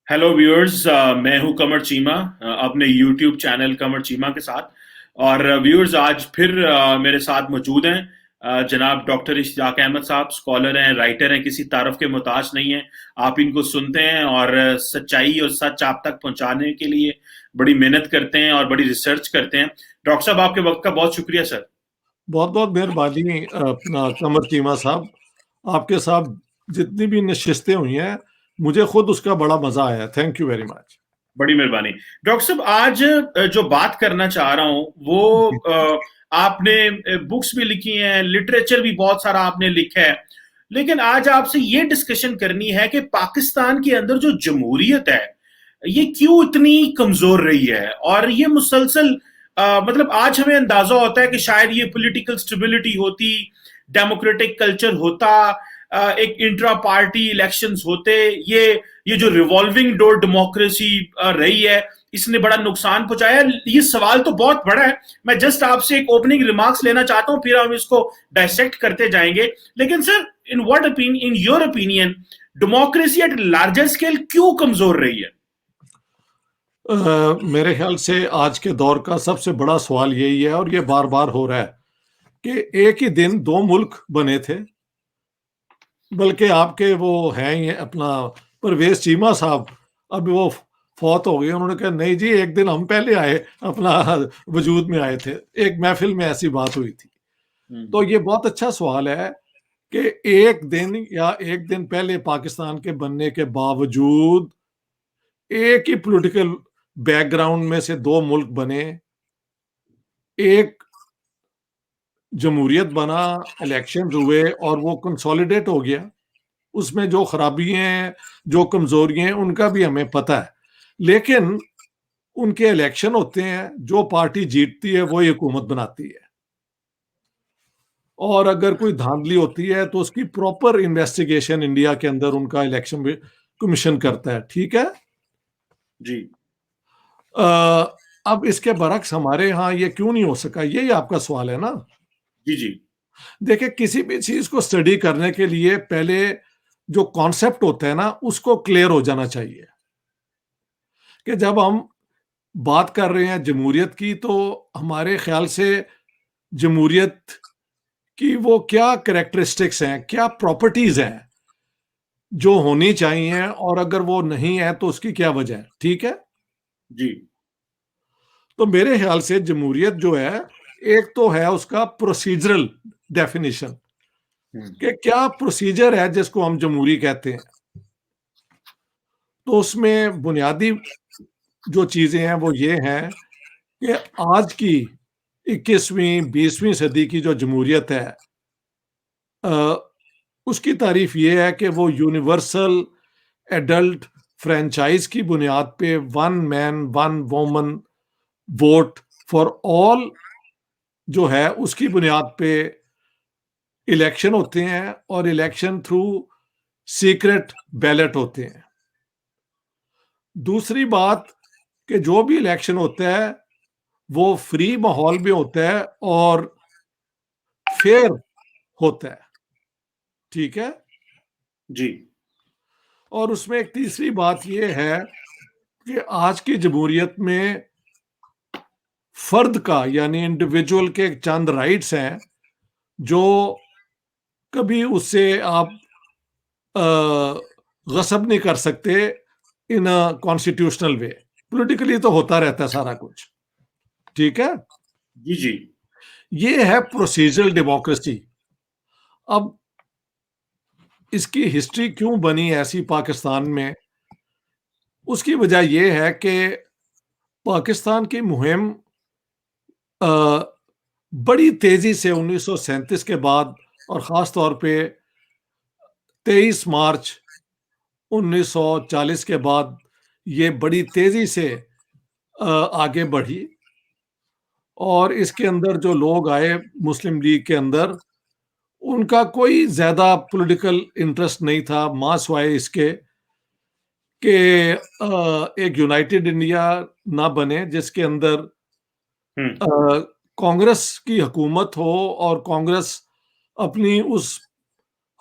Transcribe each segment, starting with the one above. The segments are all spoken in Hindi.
हेलो व्यूअर्स, मैं हूं कमर चीमा, अपने यूट्यूब चैनल कमर चीमा के साथ। और व्यूअर्स, आज फिर मेरे साथ मौजूद हैं जनाब डॉक्टर इश्तियाक अहमद साहब। स्कॉलर हैं, राइटर हैं, किसी तारफ के मोहताज नहीं हैं। आप इनको सुनते हैं और सच्चाई और सच आप तक पहुंचाने के लिए बड़ी मेहनत करते हैं और बड़ी रिसर्च करते हैं। डॉक्टर साहब, आपके वक्त का बहुत शुक्रिया सर। बहुत बहुत मेहरबानी अपना कमर चीमा साहब। आपके साथ जितनी भी नशिस्तें हुई हैं, मुझे खुद उसका बड़ा मजा आया। Thank you very much. बड़ी मेहरबानी। डॉक्टर साहब, आज जो बात करना चाह रहा हूं वो आपने बुक्स भी लिखी हैं, लिटरेचर भी बहुत सारा आपने लिखा है। लेकिन आज आपसे ये डिस्कशन करनी है कि पाकिस्तान के अंदर जो जमहूरियत है ये क्यों इतनी कमजोर रही है। और ये मुसलसल मतलब आज हमें अंदाजा होता है कि शायद ये पॉलिटिकल स्टेबिलिटी होती, डेमोक्रेटिक कल्चर होता, एक इंट्रा पार्टी इलेक्शंस होते, ये जो रिवॉल्विंग डोर डेमोक्रेसी रही है, इसने बड़ा नुकसान पहुंचाया। ये सवाल तो बहुत बड़ा है। मैं जस्ट आपसे एक ओपनिंग रिमार्क्स लेना चाहता हूं, फिर हम इसको डायसेक्ट करते जाएंगे। लेकिन sir, in your opinion, democracy eight larger scale क्यों कमजोर रही है? मेरे ख्याल से आज के दौर का सबसे बड़ा सवाल यही है, और ये बार बार हो रहा है, कि एक ही दिन दो मुल्क बने थे। बल्कि आपके वो हैं ये अपना परवेज चीमा साहब, अभी वो फौत हो गए। उन्होंने कहा नहीं जी, एक दिन हम पहले आए, अपना वजूद में आए थे। एक महफिल में ऐसी बात हुई थी। तो ये बहुत अच्छा सवाल है कि एक दिन या एक दिन पहले पाकिस्तान के बनने के बावजूद एक ही पॉलिटिकल बैकग्राउंड में से दो मुल्क बने, एक जमहूरियत बना, इलेक्शन हुए और वो कंसोलिडेट हो गया। उसमें जो खराबियां हैं, जो कमजोरियां हैं, उनका भी हमें पता है। लेकिन उनके इलेक्शन होते हैं, जो पार्टी जीतती है वही हुकूमत बनाती है। और अगर कोई धांधली होती है तो उसकी प्रॉपर इन्वेस्टिगेशन इंडिया के अंदर उनका इलेक्शन कमीशन करता है। ठीक है। जी। अब इसके बरक्स हमारे यहाँ ये क्यों नहीं हो सका, यही आपका सवाल है ना। जी। जी। देखिए, किसी भी चीज को स्टडी करने के लिए पहले जो कॉन्सेप्ट होता है ना, उसको क्लियर हो जाना चाहिए। कि जब हम बात कर रहे हैं जमहूरियत की, तो हमारे ख्याल से जमहूरियत की वो क्या कैरेक्टरिस्टिक्स हैं, क्या प्रॉपर्टीज हैं जो होनी चाहिए, और अगर वो नहीं है तो उसकी क्या वजह है। ठीक है। जी। तो मेरे ख्याल से जमहूरियत जो है, एक तो है उसका प्रोसीजरल डेफिनेशन, हम्म। कि क्या प्रोसीजर है जिसको हम जमहूरी कहते हैं। तो उसमें बुनियादी जो चीजें हैं वो ये हैं कि आज की 21वीं 20वीं सदी की जो जमहूरियत है, उसकी तारीफ ये है कि वो यूनिवर्सल एडल्ट फ्रेंचाइज की बुनियाद पे one man one woman vote for all जो है, उसकी बुनियाद पे इलेक्शन होते हैं, और इलेक्शन थ्रू सीक्रेट बैलेट होते हैं। दूसरी बात, कि जो भी इलेक्शन होता है वो फ्री माहौल में होता है और फेयर होता है। ठीक है। जी। और उसमें एक तीसरी बात यह है कि आज की जमहूरियत में फर्द का, यानी इंडिविजुअल के चंद राइट्स हैं जो कभी उससे आप गसब नहीं कर सकते इन अ कॉन्स्टिट्यूशनल वे। पॉलिटिकली तो होता रहता है सारा कुछ। ठीक है। जी। जी। ये है प्रोसीजरल डेमोक्रेसी। अब इसकी हिस्ट्री क्यों बनी ऐसी पाकिस्तान में, उसकी वजह यह है कि पाकिस्तान की मुहिम अ, बड़ी तेजी से 1937 के बाद, और ख़ास तौर पे 23 मार्च 1940 के बाद, ये बड़ी तेजी से आगे बढ़ी। और इसके अंदर जो लोग आए मुस्लिम लीग के अंदर, उनका कोई ज़्यादा पॉलिटिकल इंटरेस्ट नहीं था, मां सिवाय इसके कि एक यूनाइटेड इंडिया ना बने जिसके अंदर हम्म। अ, कांग्रेस की हुकूमत हो, और कांग्रेस अपनी उस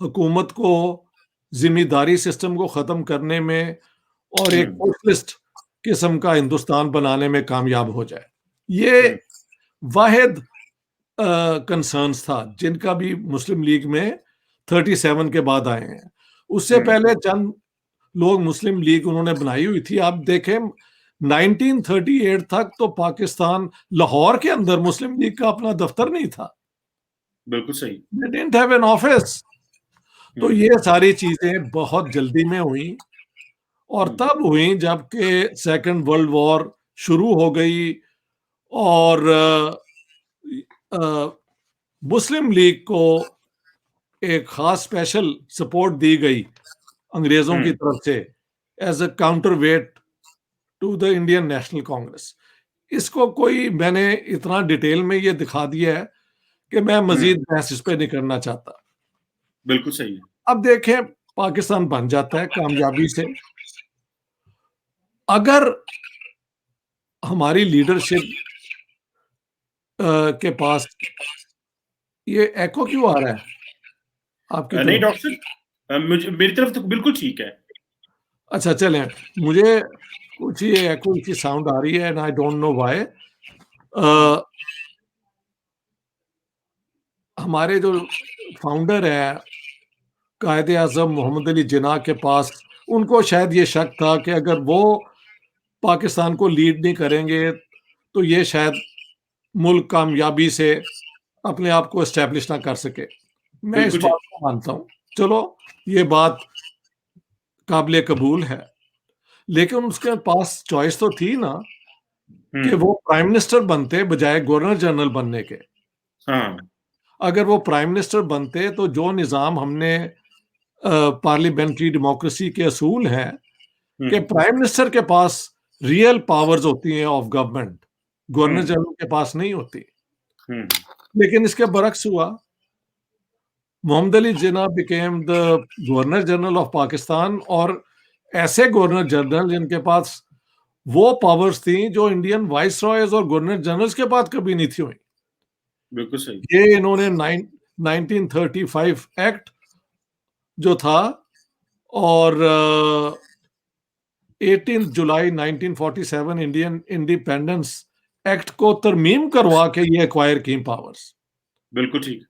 हुकूमत को, जिम्मेदारी सिस्टम को ख़त्म करने में और एक सोशलिस्ट किस्म का हिंदुस्तान बनाने में कामयाब हो जाए। ये वाहिद कंसर्न्स था जिनका भी मुस्लिम लीग में 37 के बाद आए हैं। उससे पहले चंद लोग मुस्लिम लीग उन्होंने बनाई हुई थी। आप देखें 1938 तक तो पाकिस्तान, लाहौर के अंदर मुस्लिम लीग का अपना दफ्तर नहीं था। बिल्कुल सही। They didn't have an office। तो ये सारी चीजें बहुत जल्दी में हुई और तब हुई जबकि सेकंड वर्ल्ड वॉर शुरू हो गई और मुस्लिम लीग को एक खास स्पेशल सपोर्ट दी गई अंग्रेजों की तरफ से as a counterweight to the Indian National Congress. इसको कोई, मैंने इतना डिटेल में ये दिखा दिया है कि मैं मजीद बहस इस पे नहीं करना चाहता। बिल्कुल सही है। अब देखें पाकिस्तान बन जाता है कामयाबी से। अगर हमारी लीडरशिप के पास, ये एको क्यों आ रहा है आपकी नहीं तरफ? डॉक्टर साहब, मेरी तरफ तो बिल्कुल ठीक है। अच्छा चलें, मुझे कुछ ये एको की साउंड आ रही है and I don't know why. हमारे जो फाउंडर है कायदे आज़म मोहम्मद अली जिन्ना के पास, उनको शायद ये शक था कि अगर वो पाकिस्तान को लीड नहीं करेंगे तो ये शायद मुल्क कामयाबी से अपने आप को एस्टेब्लिश ना कर सके। मैं इस बिल्कुल बात को मानता हूँ, चलो ये बात काबिल कबूल है, लेकिन उसके पास चॉइस तो थी ना कि वो प्राइम मिनिस्टर बनते बजाय गवर्नर जनरल बनने के। हाँ। अगर वो प्राइम मिनिस्टर बनते तो जो निज़ाम हमने पार्लियामेंट्री डेमोक्रेसी के असूल हैं कि प्राइम मिनिस्टर के पास रियल पावर्स होती हैं ऑफ गवर्नमेंट, गवर्नर जनरल के पास नहीं होती। लेकिन इसके बरक्स हुआ, Mohammad Ali Jinnah became the governor general of Pakistan, और ऐसे गवर्नर जनरल जिनके पास वो पावर्स थी जो इंडियन वाइस रॉयज और गवर्नर जनरल्स के पास कभी नहीं थी हुई। बिल्कुल सही। ये इन्होंने 1935 एक्ट जो था और 18 जुलाई 1947 इंडियन इंडिपेंडेंस एक्ट को तरमीम करवा के ये एक्वायर की पावर्स। बिल्कुल ठीक।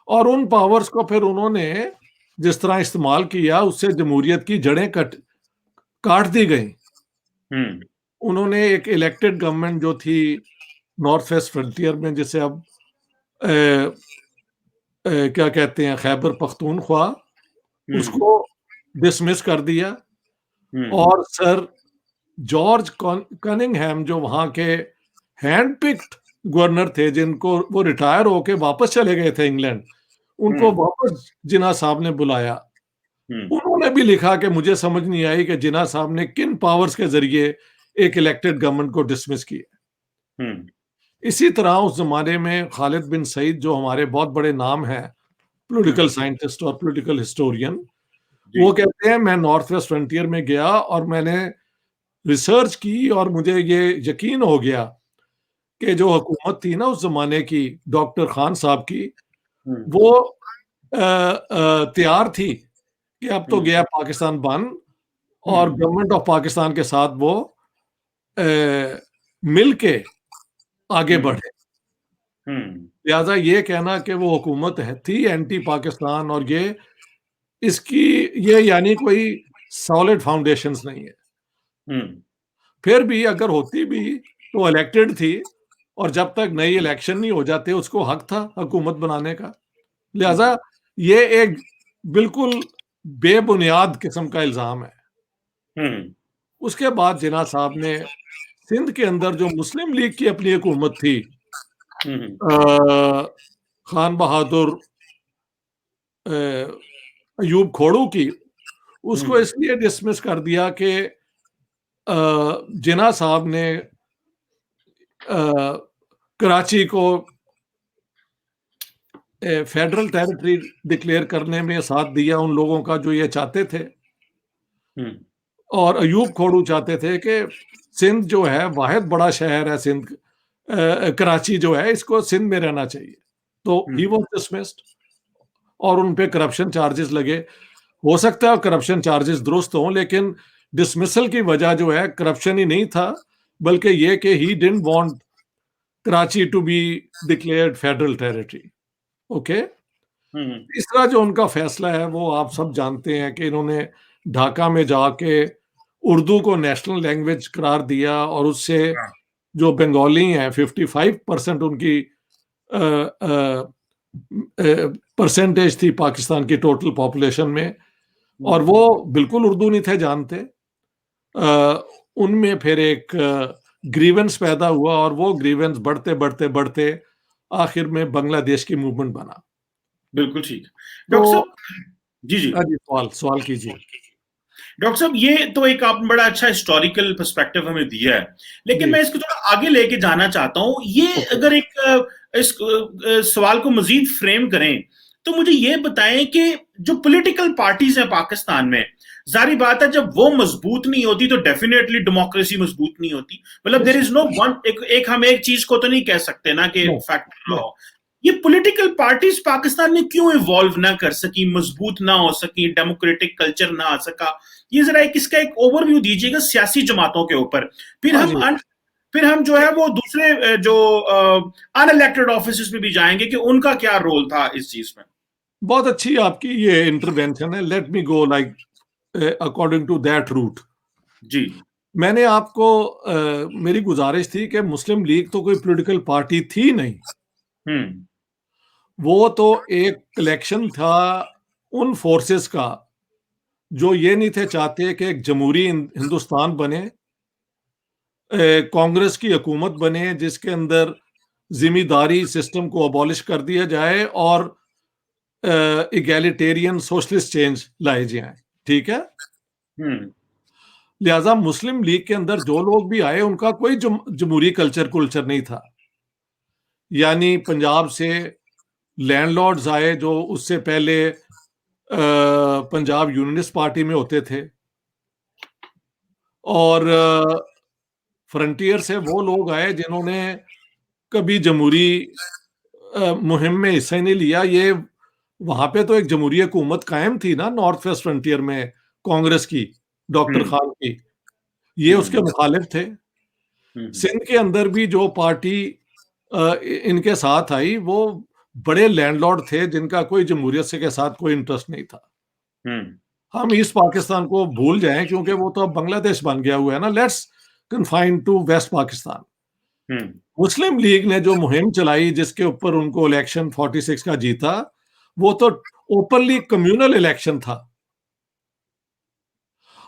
और उन पावर्स को फिर उन्होंने जिस तरह इस्तेमाल किया उससे जमहूरियत की जड़ें काट दी गई। उन्होंने एक इलेक्टेड गवर्नमेंट जो थी नॉर्थ वेस्ट फ्रंटियर में, जिसे अब क्या कहते हैं खैबर पख्तूनख्वा, उसको डिसमिस कर दिया और सर जॉर्ज कनिंगहैम जो वहां के हैंड पिक्ड गवर्नर थे, जिनको वो रिटायर होके वापस चले गए थे इंग्लैंड, उनको वापस जिन्ना साहब ने बुलाया। उन्होंने भी लिखा कि मुझे समझ नहीं आई कि जिन्ना साहब ने किन पावर्स के जरिए एक इलेक्टेड गवर्नमेंट को डिसमिस किया। इसी तरह उस जमाने में खालिद बिन सईद, जो हमारे बहुत बड़े नाम हैं पॉलिटिकल साइंटिस्ट और पॉलिटिकल हिस्टोरियन, वो कहते हैं मैं नॉर्थ वेस्ट फ्रंटियर में गया और मैंने रिसर्च की और मुझे ये यकीन हो गया कि जो हुकूमत थी ना उस जमाने की, डॉक्टर खान साहब की, वो तैयार थी कि अब तो गया पाकिस्तान बन, और गवर्नमेंट ऑफ पाकिस्तान के साथ वो मिल के आगे बढ़े। लिहाजा ये कहना कि वो हुकूमत थी एंटी पाकिस्तान और ये इसकी ये यानी कोई सॉलिड फाउंडेशंस नहीं है। फिर भी अगर होती भी तो इलेक्टेड थी, और जब तक नई इलेक्शन नहीं हो जाते उसको हक था हुकूमत बनाने का। लिहाजा ये एक बिल्कुल बेबुनियाद किस्म का इल्जाम है। उसके बाद जिन्ना साहब ने सिंध के अंदर जो मुस्लिम लीग की अपनी हुकूमत थी, खान बहादुर अयूब खोड़ू की, उसको इसलिए डिसमिस कर दिया कि जिन्ना साहब ने कराची को फेडरल टेरिटरी डिक्लेयर करने में साथ दिया उन लोगों का जो ये चाहते थे, और अयूब खोड़ू चाहते थे कि सिंध जो है वाहिद बड़ा शहर है, सिंध कराची जो है इसको सिंध में रहना चाहिए। तो ही वाज डिसमिस्ड और उन पे करप्शन चार्जेस लगे। हो सकता है करप्शन चार्जेस दुरुस्त हों, लेकिन डिसमिसल की वजह जो है करप्शन ही नहीं था, बल्कि ये कि he didn't want Karachi to be declared federal territory. Okay. Hmm. तीसरा जो उनका फैसला है वो आप सब जानते हैं कि इन्होंने ढाका में जाके उर्दू को नेशनल लैंग्वेज करार दिया, और उससे हाँ। जो बंगाली हैं 55% उनकी परसेंटेज थी पाकिस्तान की टोटल पॉपुलेशन में, और वो बिल्कुल उर्दू नहीं थे जानते। उनमें फिर एक ग्रीवेंस पैदा हुआ, और वो ग्रीवेंस बढ़ते बढ़ते बढ़ते आखिर में बांग्लादेश की मूवमेंट बना। बिल्कुल ठीक। तो डॉक्टर साहब, जी जी, जी, सवाल सवाल कीजिए। डॉक्टर साहब ये तो एक आपने बड़ा अच्छा हिस्टोरिकल पर्सपेक्टिव हमें दिया है, लेकिन जी। मैं इसको थोड़ा आगे लेके जाना चाहता हूँ। ये ओके। अगर एक इस सवाल को मजीद फ्रेम करें, तो मुझे ये बताएं कि जो पॉलिटिकल पार्टीज हैं पाकिस्तान में, जारी बात है जब वो मजबूत नहीं होती तो डेफिनेटली डेमोक्रेसी मजबूत नहीं होती। मतलब there yes. Is no one, एक हम एक चीज को तो नहीं कह सकते ना कि नो। फैक्ट ना नो। हो। ये पॉलिटिकल पार्टीज पाकिस्तान में क्यों इवॉल्व ना कर सकी, मजबूत ना हो सकी, डेमोक्रेटिक कल्चर ना आ सका? ये जरा एक इसका एक ओवरव्यू दीजिएगा सियासी जमातों के ऊपर। फिर हाँ हम जी। फिर हम जो है वो दूसरे जो अनइलेक्टेड ऑफिस में भी जाएंगे कि उनका क्या रोल था इस चीज में। बहुत अच्छी आपकी ये इंटरवेंशन है। Let me go like according to that route. जी। मैंने आपको मेरी गुजारिश थी कि मुस्लिम लीग तो कोई पॉलिटिकल पार्टी थी नहीं, हम्म। वो तो एक कलेक्शन था उन फोर्सेस का जो ये नहीं थे चाहते कि एक जमहूरी हिंदुस्तान बने, कांग्रेस की हुकूमत बने जिसके अंदर जिम्मेदारी सिस्टम को अबॉलिश कर दिया जाए और इगैलिटेरियन सोशलिस्ट चेंज लाए जाए। ठीक है। हम्म। लिहाजा मुस्लिम लीग के अंदर जो लोग भी आए उनका कोई जमहूरी कल्चर नहीं था। यानी पंजाब से लैंडलॉर्ड्स आए जो उससे पहले पंजाब यूनियनिस्ट पार्टी में होते थे, और फ्रंटियर से वो लोग आए जिन्होंने कभी जमहूरी मुहिम में हिस्सा ही नहीं लिया। ये वहां पे तो एक जमहूरी हुकूमत कायम थी ना नॉर्थ वेस्ट फ्रंटियर में, कांग्रेस की, डॉक्टर हम्म। खान की। ये उसके हम्म। मुखालिफ थे। हम्म। सिंध के अंदर भी जो पार्टी इनके साथ आई वो बड़े लैंडलॉर्ड थे जिनका कोई जमहूरियत से के साथ कोई इंटरेस्ट नहीं था। हम्म। हम ईस्ट पाकिस्तान को भूल जाएं क्योंकि वो तो अब बांग्लादेश बन गया हुआ है ना। Let's confine to West Pakistan. Hmm. Muslim League ने जो मुहिम चलाई जिसके ऊपर उनको इलेक्शन 46 का जीता, वो तो ओपनली कम्युनल इलेक्शन था।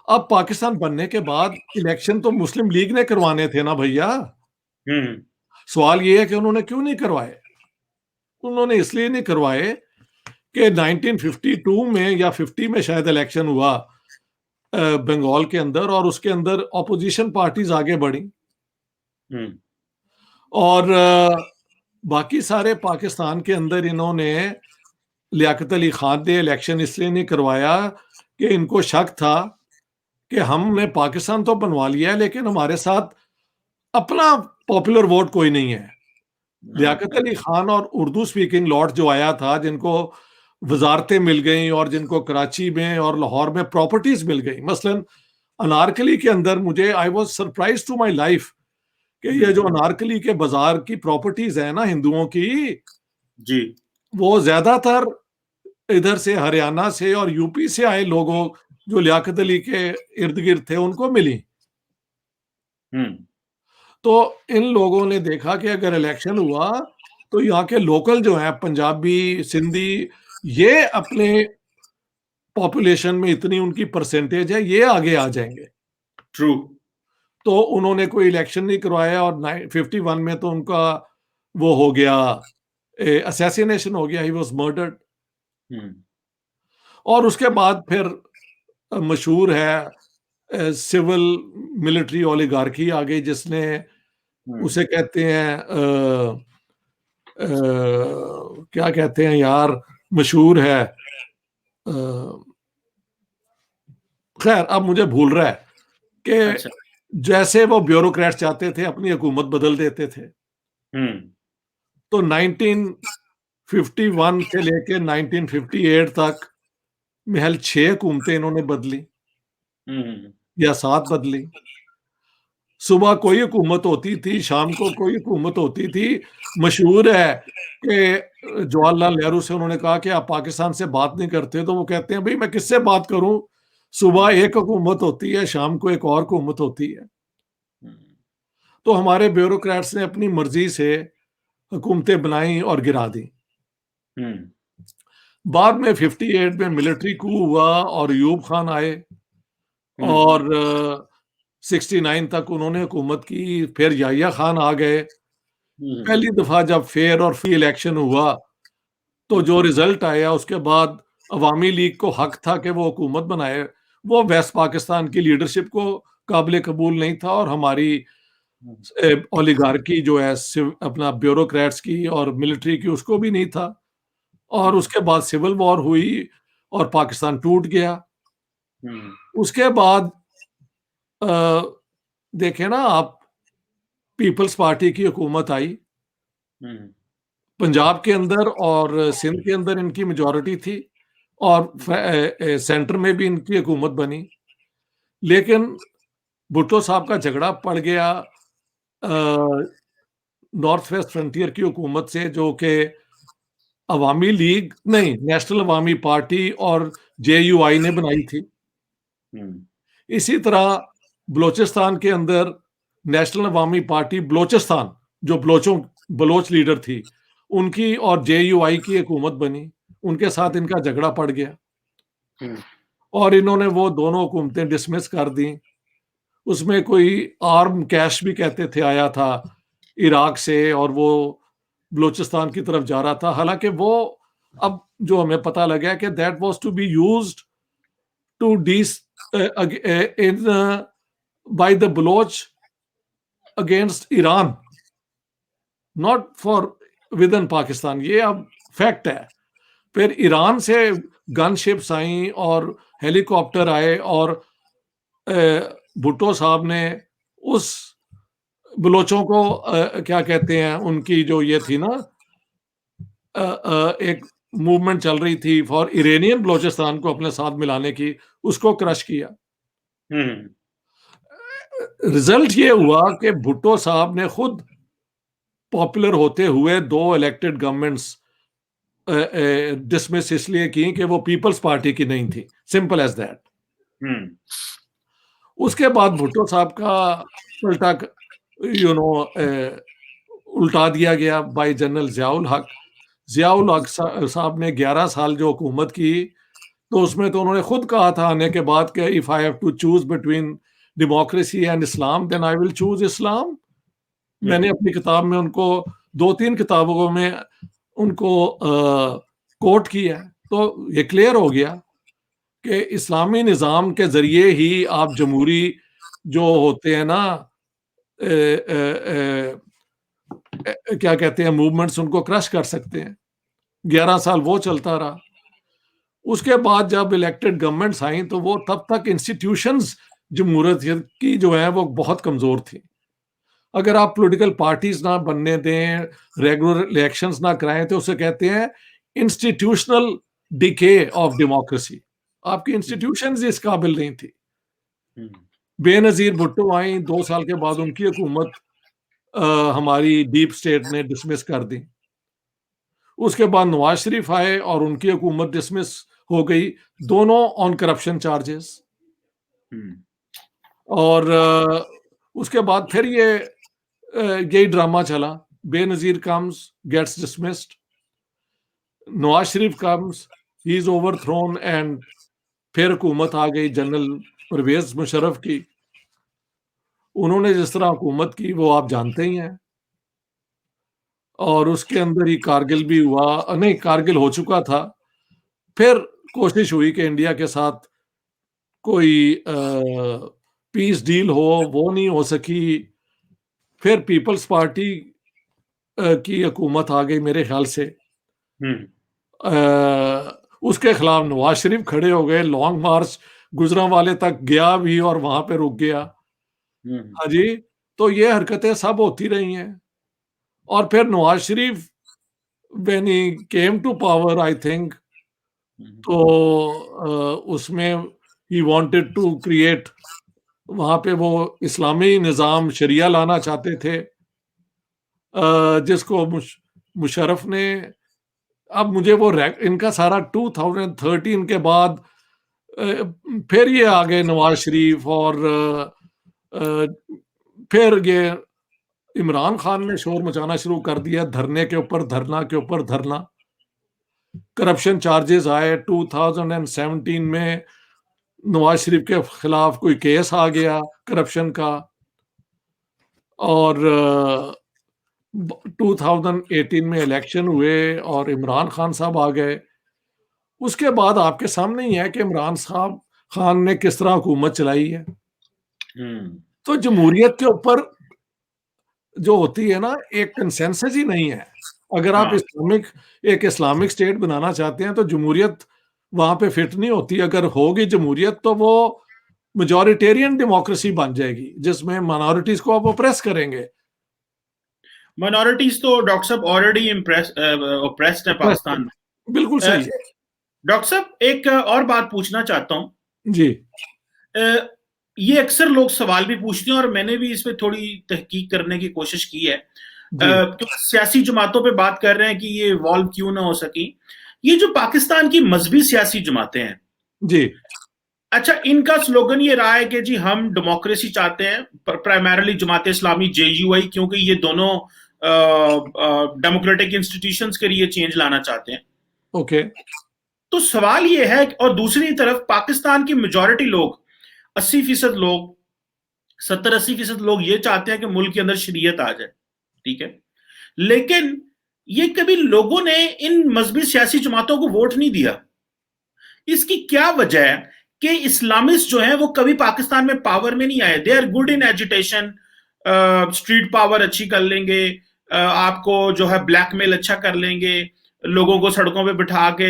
अब पाकिस्तान बनने के बाद इलेक्शन तो मुस्लिम लीग ने करवाने थे ना भैया। हम्म। सवाल ये है कि उन्होंने क्यों नहीं करवाए। उन्होंने इसलिए नहीं करवाए कि 1952 में या 50 में शायद इलेक्शन हुआ बंगाल के अंदर, और उसके अंदर ऑपोजिशन पार्टीज आगे बढ़ी, हम्म। और बाकी सारे पाकिस्तान के अंदर इन्होंने लियाकत अली खान ने इलेक्शन इसलिए नहीं करवाया कि इनको शक था कि हमने पाकिस्तान तो बनवा लिया है लेकिन हमारे साथ अपना पॉपुलर वोट कोई नहीं है। लियाकत अली खान और उर्दू स्पीकिंग लॉर्ड जो आया था जिनको वजारतें मिल गई और जिनको कराची में और लाहौर में प्रॉपर्टीज मिल गई, मसलन अनारकली के अंदर, मुझे I was surprised to my life कि ये जो हम्म। अनारकली के बाजार की प्रॉपर्टीज है ना हिंदुओं की, जी। वो ज्यादातर इधर से हरियाणा से और यूपी से आए लोगों जो लियाकत अली के इर्द गिर्द थे उनको मिली। हम्म। तो इन लोगों ने देखा कि अगर इलेक्शन हुआ तो यहाँ के लोकल जो हैं पंजाबी सिंधी, ये अपने पॉपुलेशन में इतनी उनकी परसेंटेज है, ये आगे आ जाएंगे। ट्रू। तो उन्होंने कोई इलेक्शन नहीं करवाया, और 51 में तो उनका वो हो गया, असैसिनेशन हो गया, ही वाज मर्डर्ड। हम्म। और उसके बाद फिर मशहूर है सिविल मिलिट्री ओलिगार्की आ गई जिसने, हम्म। उसे कहते हैं क्या कहते हैं यार, मशहूर है, खैर अब मुझे भूल रहा है अच्छा। कि जैसे वो ब्यूरोक्रेट चाहते थे अपनी हुकूमत बदल देते थे। हम्म। तो 1951 से लेके 1958 तक महज 6 हुकूमतें इन्होंने बदली। हम्म। या 7 बदली। सुबह कोई हुकूमत होती थी, शाम को कोई हुकूमत होती थी। मशहूर है कि जवाहरलाल नेहरू से उन्होंने कहा कि आप पाकिस्तान से बात नहीं करते, तो वो कहते हैं, भई मैं किससे बात करूँ? सुबह एक हुकूमत होती है, शाम को एक और हुकूमत होती है। तो हमारे ब्यूरोक्रेट्स ने अपनी मर्ज़ी से हुकूमतें बनाई और गिरा दी। बाद में 58 में मिलिट्री कू हुआ और अयूब खान आए और 69 तक उन्होंने हुकूमत की, फिर याहिया खान आ गए। पहली दफ़ा जब फेयर और फ्री इलेक्शन हुआ, तो जो रिज़ल्ट आया उसके बाद अवामी लीग को हक था कि वो हुकूमत बनाए। वो वेस्ट पाकिस्तान की लीडरशिप को काबिल कबूल नहीं था और हमारी ओलिगार्की जो है अपना ब्यूरोक्रेट्स की और मिलिट्री की, उसको भी नहीं था। और उसके बाद सिविल वॉर हुई और पाकिस्तान टूट गया। उसके बाद देखें ना आप, पीपल्स पार्टी की हुकूमत आई पंजाब के अंदर और सिंध के अंदर, इनकी मेजॉरिटी थी और सेंटर में भी इनकी हुकूमत बनी। लेकिन भुट्टो साहब का झगड़ा पड़ गया नॉर्थ वेस्ट फ्रंटियर की हुकूमत से, जो कि अवामी लीग नहीं, नेशनल अवामी पार्टी और जेयूआई ने बनाई थी। इसी तरह बलोचिस्तान के अंदर नेशनल अवामी पार्टी बलोचिस्तान, जो बलोच लीडर थी, उनकी और जेयूआई की हुकूमत बनी। उनके साथ इनका झगड़ा पड़ गया और इन्होंने वो दोनों हुकूमतें डिसमिस कर दी। उसमें कोई आर्म कैश भी कहते थे आया था इराक से और वो बलूचिस्तान की तरफ जा रहा था। हालांकि वो अब जो हमें पता लगा कि that was to be used to डीस इन by the Baloch against Iran, not for within Pakistan. ये अब फैक्ट है। फिर ईरान से गन शिप्स आई और हेलीकॉप्टर आए और भुट्टो साहब ने उस बलोचों को क्या कहते हैं, उनकी जो ये थी ना एक मूवमेंट चल रही थी फॉर इरानियन बलोचिस्तान को अपने साथ मिलाने की, उसको क्रश किया। रिजल्ट ये हुआ कि भुट्टो साहब ने खुद पॉपुलर होते हुए 2 इलेक्टेड गवर्नमेंट्स डिसमिस इसलिए की कि वो पीपल्स पार्टी की नहीं थी, सिंपल एज दैट। उसके बाद भुट्टो साहब का उल्टा उल्टा दिया गया बाय जनरल जियाउल हक। जियाउल हक साहब ने 11 साल जो हुकूमत की, तो उसमें तो उन्होंने खुद कहा था आने के बाद कि if I have to choose between democracy and Islam then I will choose Islam. मैंने अपनी किताब में उनको 2-3 किताबों में उनको कोट किया, तो ये क्लियर हो गया कि इस्लामी निज़ाम के ज़रिए ही आप जमहूरी जो होते हैं ना क्या कहते हैं मूवमेंट्स, उनको क्रश कर सकते हैं। 11 साल वो चलता रहा। उसके बाद जब इलेक्टेड गवर्नमेंट्स आई तो वो तब तक इंस्टीट्यूशंस जमहूरियत की जो है वो बहुत कमज़ोर थी। अगर आप पॉलिटिकल पार्टीज ना बनने दें, रेगुलर इलेक्शंस ना कराएं, तो उसे कहते हैं इंस्टीट्यूशनल डिके ऑफ डेमोक्रेसी। आपकी इंस्टीट्यूशंस इस काबिल नहीं थी। बेनजीर भुट्टो आई, 2 साल के बाद उनकी हुकूमत हमारी डीप स्टेट ने डिसमिस कर दी। उसके बाद नवाज शरीफ आए और उनकी हुकूमत डिसमिस हो गई, दोनों ऑन करप्शन चार्जेस। और उसके बाद फिर यही ड्रामा चला, Benazir comes gets dismissed, Nawaz Sharif comes he is overthrown and फिर हुकूमत आ गई जनरल परवेज मुशर्रफ की। उन्होंने जिस तरह हुकूमत की वो आप जानते ही हैं। और उसके अंदर ही कारगिल भी हुआ, नहीं कारगिल हो चुका था। फिर कोशिश हुई कि इंडिया के साथ कोई पीस डील हो, वो नहीं हो सकी। फिर पीपल्स पार्टी की हुकूमत आ गई मेरे ख्याल से। उसके खिलाफ नवाज शरीफ खड़े हो गए, लॉन्ग मार्च गुजरांवाले तक गया भी और वहां पे रुक गया। हाँ जी, तो ये हरकतें सब होती रही हैं। और फिर Nawaz Sharif when he came to power I think, तो उसमें ही वांटेड टू क्रिएट वहां पे वो इस्लामी निज़ाम शरिया लाना चाहते थे, जिसको मुशर्रफ ने, अब मुझे वो इनका सारा 2013 के बाद अ, फिर ये आ गए नवाज शरीफ, और अ, फिर ये इमरान खान ने शोर मचाना शुरू कर दिया, धरने के ऊपर धरना के ऊपर धरना। करप्शन चार्जेस आए 2017 में, नवाज शरीफ के खिलाफ कोई केस आ गया करप्शन का, और 2018 में इलेक्शन हुए और इमरान खान साहब आ गए। उसके बाद आपके सामने ही है कि इमरान साहब खान ने किस तरह हुकूमत चलाई है। हम्म। तो जमहूरियत के ऊपर जो होती है ना, एक कंसेंसस ही नहीं है। अगर आप हाँ, एक इस्लामिक स्टेट बनाना चाहते हैं तो जमहूरियत वहां पे फिट नहीं होती। अगर होगी जमहूरियत तो वो मेजॉरिटेरियन डेमोक्रेसी बन जाएगी, जिसमें माइनॉरिटीज को आप ओप्रेस करेंगे। माइनॉरिटीज तो डॉक्टर साहब ऑलरेडी ओप्रेस्ड है ओप्रेस पाकिस्तान बिल्कुल में। सही। डॉक्टर साहब एक और बात पूछना चाहता हूँ। जी। अ, ये अक्सर लोग सवाल भी पूछते हैं और मैंने भी इस पे थोड़ी तहकीक करने की कोशिश की है। जी। तो सियासी जमातों पे बात कर रहे हैं कि ये इवॉल्व क्यों ना हो सकी। ये जो पाकिस्तान की मजहबी सियासी जमातें हैं, जी। अच्छा, इनका स्लोगन ये रहा है कि जी हम डेमोक्रेसी चाहते हैं, प्राइमरली जमात इस्लामी जेयूआई, क्योंकि ये दोनों डेमोक्रेटिक इंस्टीट्यूशंस के लिए चेंज लाना चाहते हैं। ओके। तो सवाल ये है, और दूसरी तरफ पाकिस्तान की मेजॉरिटी लोग, 80% लोग, 70-80% लोग ये चाहते हैं कि मुल्क के अंदर शरीयत आ जाए। ठीक है, लेकिन ये कभी लोगों ने इन मजहबी सियासी जमातों को वोट नहीं दिया। इसकी क्या वजह है कि इस्लामिस्ट जो हैं वो कभी पाकिस्तान में पावर में नहीं आए? They are good in agitation, street power अच्छी कर लेंगे, आपको जो है ब्लैकमेल अच्छा कर लेंगे, लोगों को सड़कों पे बिठा के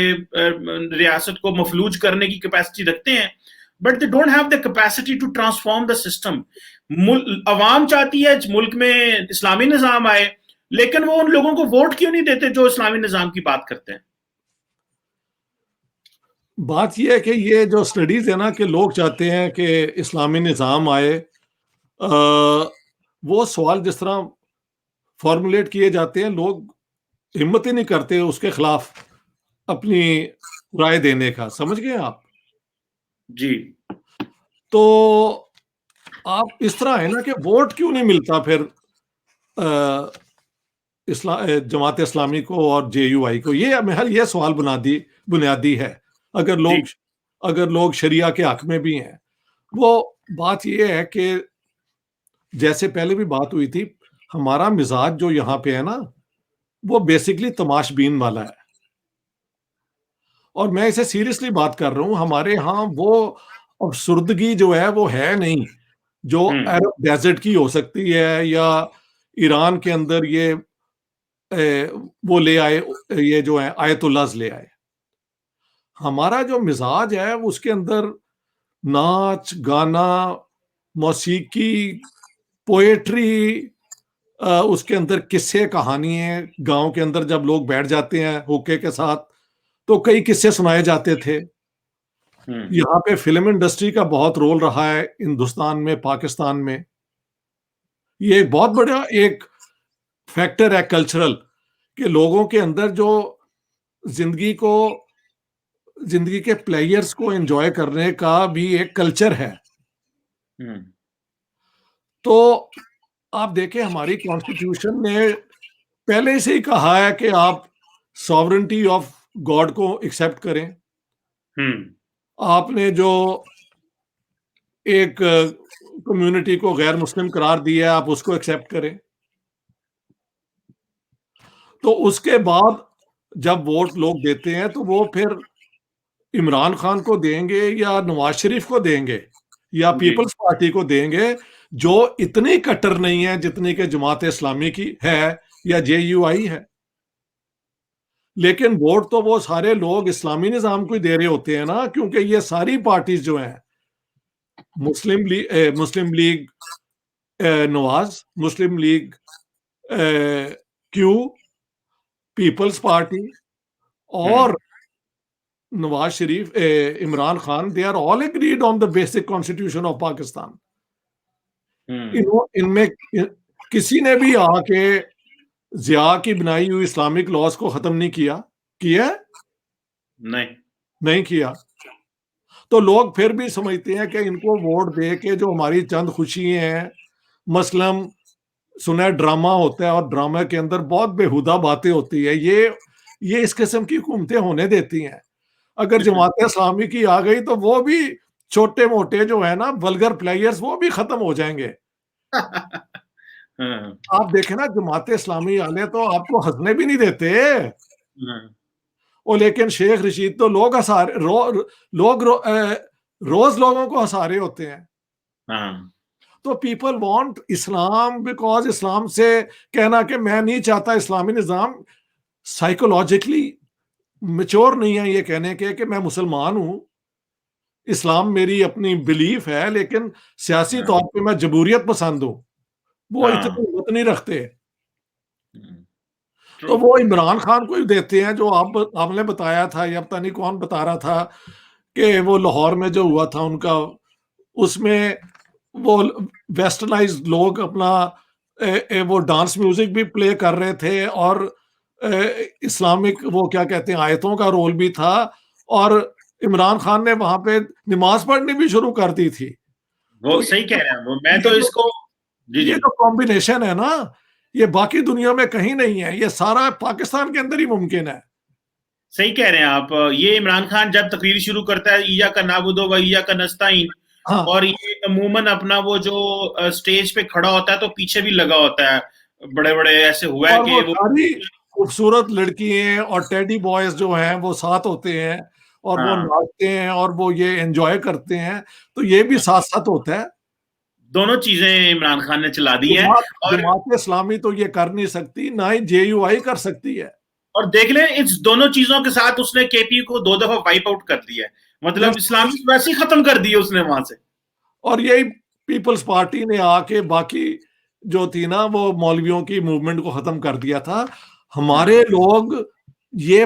रियासत को मफलूज करने की कैपेसिटी रखते हैं, but they don't have the capacity to transform the system. अवाम चाहती है मुल्क में इस्लामी निजाम आए, लेकिन वो उन लोगों को वोट क्यों नहीं देते जो इस्लामी निजाम की बात करते हैं? बात यह है कि ये जो स्टडीज है ना, कि लोग चाहते हैं कि इस्लामी निज़ाम आए, वो सवाल जिस तरह फॉर्मुलेट किए जाते हैं, लोग हिम्मत ही नहीं करते उसके खिलाफ अपनी राय देने का। समझ गए आप? जी। तो आप इस तरह है ना कि वोट क्यों नहीं मिलता फिर जमात इस्लामी को और जेयूआई को? ये महल ये सवाल बुनियादी है। अगर जी। लोग अगर लोग शरिया के हक में भी हैं, वो बात ये है कि जैसे पहले भी बात हुई थी, हमारा मिजाज जो यहाँ पे है ना, वो बेसिकली तमाशबीन वाला है। और मैं इसे सीरियसली बात कर रहा हूँ। हमारे यहाँ वो अफसुर्दगी जो है वो है नहीं, जो हम्म। अरब डेजर्ट की हो सकती है, या ईरान के अंदर ये वो ले आए, ये जो है आयतुल्लाहs ले आए। हमारा जो मिजाज है उसके अंदर नाच गाना, मौसीकी, पोएट्री, उसके अंदर किस्से कहानी है। गांव के अंदर जब लोग बैठ जाते हैं हुक्के के साथ, तो कई किस्से सुनाए जाते थे। हम्म। यहाँ पे फिल्म इंडस्ट्री का बहुत रोल रहा है हिंदुस्तान में, पाकिस्तान में। ये एक बहुत बड़ा एक फैक्टर है कल्चरल, कि लोगों के अंदर जो जिंदगी को जिंदगी के प्लेयर्स को एंजॉय करने का भी एक कल्चर है। हम्म। तो आप देखें, हमारी कॉन्स्टिट्यूशन ने पहले से ही कहा है कि आप सॉवरेंटी ऑफ गॉड को एक्सेप्ट करें। हम्म। आपने जो एक कम्युनिटी को गैर मुस्लिम करार दिया है, आप उसको एक्सेप्ट करें। तो उसके बाद जब वोट लोग देते हैं, तो वो फिर इमरान खान को देंगे या नवाज शरीफ को देंगे या जी। पीपल्स पार्टी को देंगे, जो इतनी कट्टर नहीं है जितनी कि जमात इस्लामी की है या जेयूआई है। लेकिन वोट तो वो सारे लोग इस्लामी निजाम को ही दे रहे होते हैं ना, क्योंकि ये सारी पार्टीज जो हैं, मुस्लिम लीग नवाज, मुस्लिम लीग क्यू, पीपल्स पार्टी हम्म। और Nawaz Sharif, Imran Khan, they are all agreed on the basic constitution of Pakistan. इनमें किसी ने भी आके जिया की बनाई हुई इस्लामिक लॉज को खत्म नहीं किया? किया? नहीं। नहीं किया। तो लोग फिर भी समझते हैं कि इनको वोट दे के जो हमारी चंद खुशी हैं, मसलन सुना है ड्रामा होता है और ड्रामा के अंदर बहुत बेहुदा बातें होती है, ये इस किस्म की हुकूमतें होने देती हैं। अगर जमात इस्लामी की आ गई तो वो भी छोटे मोटे जो है ना वल्गर प्लेयर्स वो भी खत्म हो जाएंगे। हाँ, आप देखें ना जमात इस्लामी वाले तो आपको हंसने भी नहीं देते। हाँ, और लेकिन शेख रशीद तो लोग हंसा लोग रोज लोगों को हंसा रहे होते हैं। हाँ, तो पीपल वांट इस्लाम बिकॉज इस्लाम से कहना कि मैं नहीं चाहता इस्लामी निज़ाम साइकोलॉजिकली मेच्योर नहीं है ये कहने के कि मैं मुसलमान हूं, इस्लाम मेरी अपनी बिलीफ है, लेकिन सियासी हाँ, तौर पे मैं जमहूरियत पसंद हूं। वो हाँ, इतनी हिम्मत नहीं रखते। ट्रू। तो वो इमरान खान को ही देते हैं जो आपने बताया था या पता नहीं कौन बता रहा था कि वो लाहौर में जो हुआ था उनका, उसमें वो वेस्टर्नाइज्ड लोग अपना वो डांस म्यूजिक भी प्ले कर रहे थे और इस्लामिक वो क्या कहते हैं आयतों का रोल भी था, और इमरान खान ने वहां पे नमाज पढ़नी भी शुरू कर दी थी। वो तो सही कह रहे हैं वो, मैं ये तो जो इसको। जी, ये जी। जो कॉम्बिनेशन है ना, ये बाकी दुनिया में कहीं नहीं है, ये सारा पाकिस्तान के अंदर ही मुमकिन है। सही कह रहे हैं आप। ये इमरान खान जब तकरीर शुरू करता है, ईया का नाबुदो व ईया का नस्ताइन, हाँ, और ये अमूमन अपना वो जो स्टेज पे खड़ा होता है तो पीछे भी लगा होता है, बड़े बड़े ऐसे हुआ है और कि वो वो। सारी खूबसूरत लड़कियां और टेडी बॉयज जो हैं वो साथ होते हैं और वो हाँ, नाचते हैं और वो ये एंजॉय करते हैं। तो ये भी साथ साथ होता है। दोनों चीजें इमरान खान ने चला दी हैं। जमात और जमात इस्लामी तो ये कर नहीं सकती, ना ही जेयूआई कर सकती है। और देख लें, इस दोनों चीजों के साथ उसने केपी को 2 दफा वाइप आउट कर दिया है। मतलब यस। इस्लामी वैसे ही खत्म कर दिए उसने वहां से। और यही पीपल्स पार्टी ने आके बाकी जो थी ना वो मौलवियों की मूवमेंट को खत्म कर दिया था। हाँ, हमारे लोग ये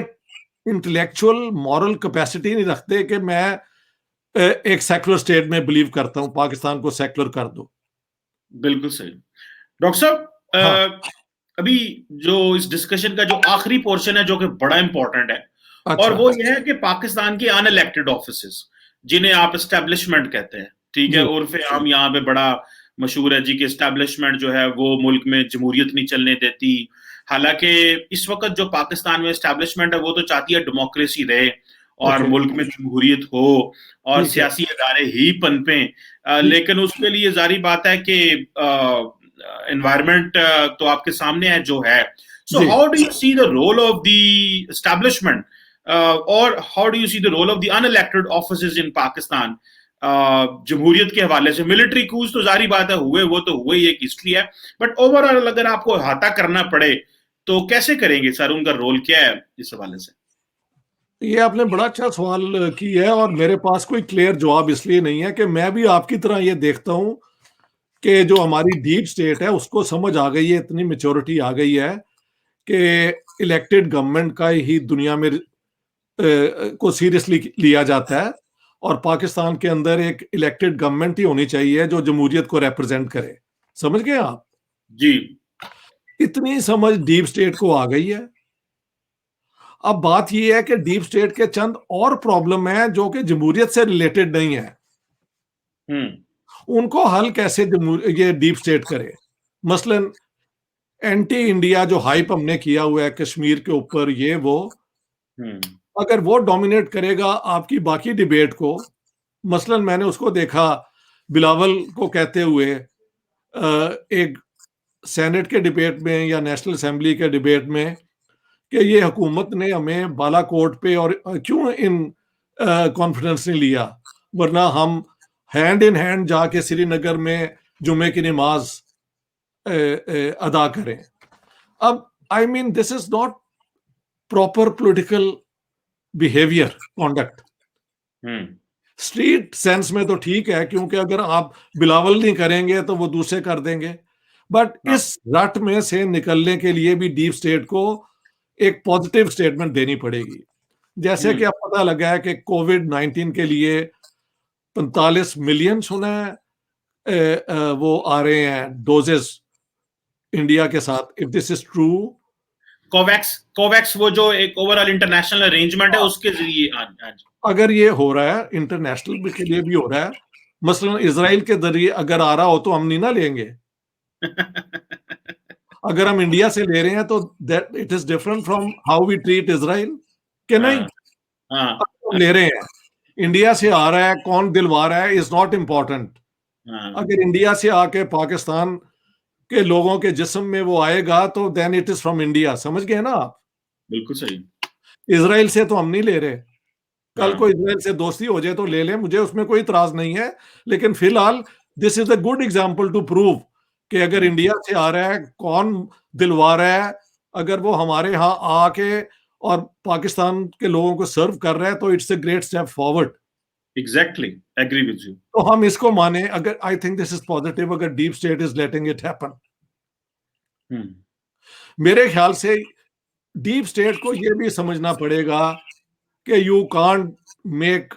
इंटेलेक्चुअल मॉरल कैपेसिटी नहीं रखते कि मैं एक सेकुलर स्टेट में बिलीव करता हूं, पाकिस्तान को सेकुलर कर दो। बिल्कुल सही। डॉक्टर साहब, हाँ। अभी जो इस डिस्कशन का जो आखिरी पोर्शन है जो कि बड़ा इंपॉर्टेंट है, और अच्छा। वो ये है कि पाकिस्तान के अनइलेक्टेड ऑफिसेस, जिन्हें आप एस्टेब्लिशमेंट कहते हैं, ठीक है, जी। उर्फ आम यहाँ पे बड़ा मशहूर है जी कि एस्टेब्लिशमेंट जो है वो मुल्क में जमहूरियत नहीं चलने देती। हालांकि इस वक्त जो पाकिस्तान में एस्टेब्लिशमेंट है वो तो चाहती है डेमोक्रेसी रहे और ओके। मुल्क में जमहूरियत हो और ठीक है। सियासी इदारे ही पनपे। ठीक। लेकिन उसके लिए जारी बात है कि एनवायरनमेंट तो आपके सामने है जो है। सो जी। How do you see the role of the establishment, और how do you see the role of the unelected offices in Pakistan जमहूरियत के हवाले से? मिलिट्री कूच तो जारी बात है हुए, वो तो हुए, एक हिस्ट्री है। बट ओवरऑल अगर आपको अहाता करना पड़े तो कैसे करेंगे सर? उनका रोल क्या है इस हवाले से? ये आपने बड़ा अच्छा सवाल की है और मेरे पास कोई क्लियर जवाब इसलिए नहीं है कि मैं भी आपकी तरह ये देखता हूं कि जो हमारी डीप स्टेट है उसको समझ आ गई है, इतनी मेच्योरिटी आ गई है कि इलेक्टेड गवर्नमेंट का ही दुनिया में को सीरियसली लिया जाता है और पाकिस्तान के अंदर एक इलेक्टेड गवर्नमेंट ही होनी चाहिए जो जमहूरियत को रिप्रेजेंट करे। समझ गए आप? जी। इतनी समझ डीप स्टेट को आ गई है। अब बात यह है कि डीप स्टेट के चंद और प्रॉब्लम है जो कि जमहूरियत से रिलेटेड नहीं है। हम्म। उनको हल कैसे ये डीप स्टेट करे? मसलन एंटी इंडिया जो हाइप हमने किया हुआ है कश्मीर के ऊपर, ये वो हम्म। अगर वो डोमिनेट करेगा आपकी बाकी डिबेट को। मसलन मैंने उसको देखा बिलावल को कहते हुए एक सेनेट के डिबेट में या नेशनल असेंबली के डिबेट में कि ये हुकूमत ने हमें बालाकोट पे और क्यों इन कॉन्फिडेंस नहीं लिया, वरना हम हैंड इन हैंड जाके श्रीनगर में जुमे की नमाज अदा करें। अब I mean this is not proper political behaviour conduct. Hmm. Street sense में तो ठीक है क्योंकि अगर आप बिलावल नहीं करेंगे तो वो दूसरे कर देंगे, बट हाँ। इस रट में से निकलने के लिए भी डीप स्टेट को एक पॉजिटिव स्टेटमेंट देनी पड़ेगी। जैसे कि हम्म। अब पता लगा है कि कोविड 19 के लिए 45 मिलियन सुना है वो आ रहे हैं डोजेस इंडिया के साथ, if this is true. Covax Covax वो जो एक ओवरऑल इंटरनेशनल अरेंजमेंट है उसके जरिए आज। अगर ये हो रहा है इंटरनेशनल के लिए भी हो रहा है, मसलन इसराइल के जरिए अगर आ रहा हो तो हम नहीं ना लेंगे। अगर हम इंडिया से ले रहे हैं तो that it is different from how we treat Israel, के नहीं? हाँ हम ले रहे हैं, इंडिया से आ रहा है, कौन दिलवा रहा है इज नॉट इम्पोर्टेंट। हाँ, अगर इंडिया से आके पाकिस्तान के लोगों के जिस्म में वो आएगा तो then it is from India, समझ गए ना आप? बिल्कुल सही। इसराइल से तो हम नहीं ले रहे। कल हाँ, को इसराइल से दोस्ती हो जाए तो ले लें, मुझे उसमें कोई इतराज नहीं है। लेकिन फिलहाल this is a good example to prove कि अगर इंडिया से आ रहा है, कौन दिलवा रहा है, अगर वो हमारे यहाँ आके और पाकिस्तान के लोगों को सर्व कर रहा है तो it's a great step forward. Exactly, agree with you. तो हम इसको माने, अगर I think this is positive, अगर deep state is letting it happen. मेरे ख्याल से डीप स्टेट को यह भी समझना पड़ेगा कि you can't make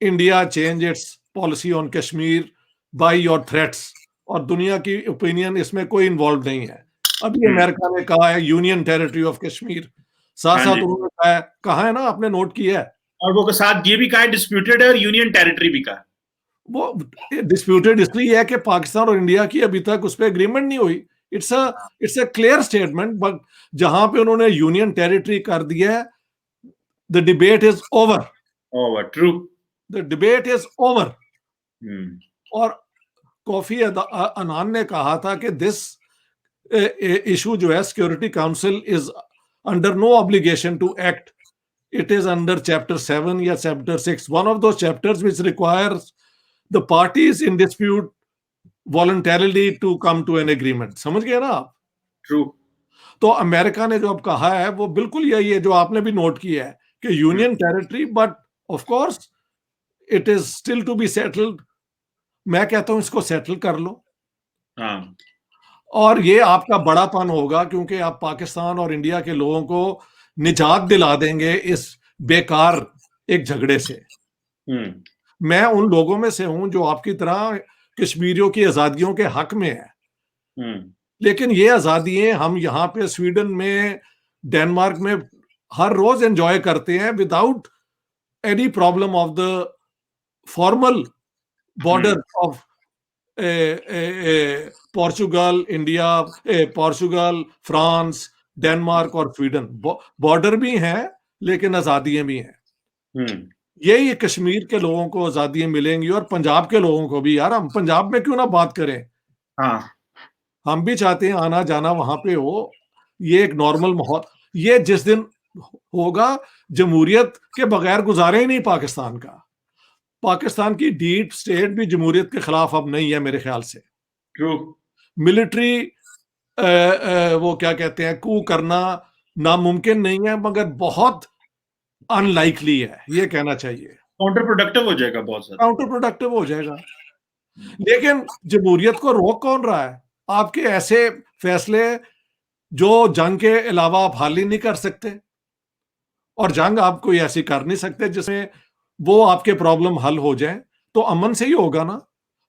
India change it's policy on Kashmir by your threats, और दुनिया की ओपिनियन इसमें कोई इन्वॉल्व नहीं है। अभी अमेरिका ने कहा है यूनियन टेरिटरी ऑफ कश्मीर, साथ हाँ साथ जी। उन्होंने कहा है ना, आपने नोट किया है, और वो के साथ ये भी कहा है डिस्प्यूटेड है और यूनियन टेरिटरी भी कहा। वो डिस्प्यूटेड इसलिए है कि पाकिस्तान और इंडिया की अभी तक उस पर एग्रीमेंट नहीं हुई। It's a clear statement, but जहां पे उन्होंने यूनियन टेरिटरी कर दिया है, the debate is over. Over, true. The debate is over. और कोफी अनान ने कहा था कि दिस इशू जो है, Security Council is under no obligation to act, it is under chapter 7 या chapter 6, one of those chapters which requires the parties in dispute voluntarily to come to an agreement। समझ गए ना आप? ट्रू। तो अमेरिका ने जो अब कहा है वो बिल्कुल यही है जो आपने भी नोट किया है कि union territory, but of course it is still to be settled. मैं कहता हूं इसको सेटल कर लो, हाँ, और ये आपका बड़ापन होगा, क्योंकि आप पाकिस्तान और इंडिया के लोगों को निजात दिला देंगे इस बेकार एक झगड़े से। मैं उन लोगों में से हूं जो आपकी तरह कश्मीरियों की आजादियों के हक में है, लेकिन ये आजादियां हम यहाँ पे स्वीडन में, डेनमार्क में हर रोज एंजॉय करते हैं without any problem of the formal border of Portugal, India, Portugal, France, Denmark और स्वीडन। बॉर्डर भी हैं लेकिन आजादियां भी हैं। यही कश्मीर के लोगों को आजादियां मिलेंगी और पंजाब के लोगों को भी। यार हम पंजाब में क्यों ना बात करें, हाँ, हम भी चाहते हैं आना जाना वहां पे हो, ये एक नॉर्मल माहौल। ये जिस दिन होगा, जमहूरियत के बगैर गुजारे ही नहीं पाकिस्तान का। पाकिस्तान की डीप स्टेट भी जमहूरियत के खिलाफ अब नहीं है मेरे ख्याल से। ट्रू। मिलिट्री वो क्या कहते हैं, कू करना नामुमकिन नहीं है, मगर बहुत अनलाइकली है, ये कहना चाहिए। काउंटर प्रोडक्टिव हो जाएगा, बहुत ज्यादा काउंटर प्रोडक्टिव हो जाएगा। लेकिन जमहूरियत को रोक कौन रहा है? आपके ऐसे फैसले जो जंग के अलावा आप हाल ही नहीं कर सकते, और जंग आप कोई ऐसी कर नहीं सकते जिसमें वो आपके प्रॉब्लम हल हो जाए, तो अमन से ही होगा ना।